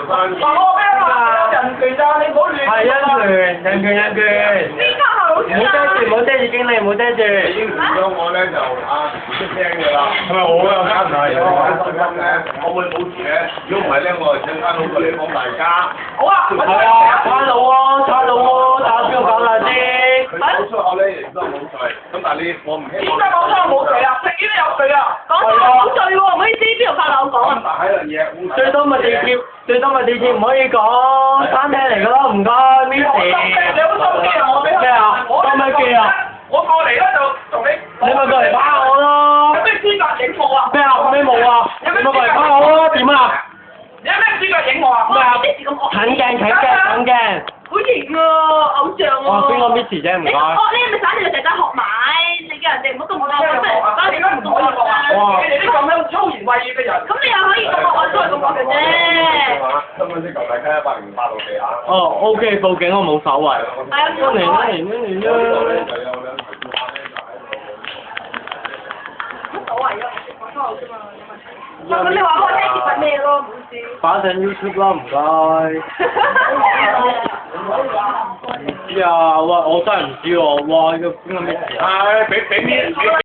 話我咩啊？人權咋，你唔好亂。係人權。邊個好唔好遮住經理，唔好遮住。已經換咗我咧就唔出聲㗎啦。係咪我又加唔係？收音咧，我會保持嘅。如果唔係咧，我就請翻老過嚟幫大家。好啊，係啊，差佬喎，打邊個講下先？佢講出口咧亦都冇罪，咁但係我唔希望。點解講真冇罪啊？食煙都有罪啊！講真冇罪喎，唔可以知邊度發漏講啊！但係一樣嘢，最多咪地鐵唔可以講，餐廳嚟㗎咯，唔該你好心機，你好心機啊！我俾咩啊？收咩機啊？我過嚟咧就同你。你咪過嚟打我咯！有咩資格影我啊？咩啊？咩冇啊？你咪過嚟打我咯？點啊？你有咩資格影我啊？咩啊？啲事咁惡。近鏡。好型啊，偶像喎。哇！邊個 Miss 啫？唔該。你咪耍住成日學埋，你叫人哋唔好咁惡，咁咪你點解唔可以學啊？你哋啲咁樣粗言穢語嘅人。咁你又可以咁惡，我都係咁惡嘅啫。根本啲舊大街108落地下。哦，OK，報警我冇所謂。係啊，冇所謂。呢度咧就有兩台電話咧就喺度。乜所謂啊？講粗口啫嘛，有問題。咁你話俾我聽結果咩咯？唔好意思。擺上 YouTube 啦，唔該。唔知啊，喂，我真係唔知喎，哇！呢個邊個 Miss 啊？係，俾面。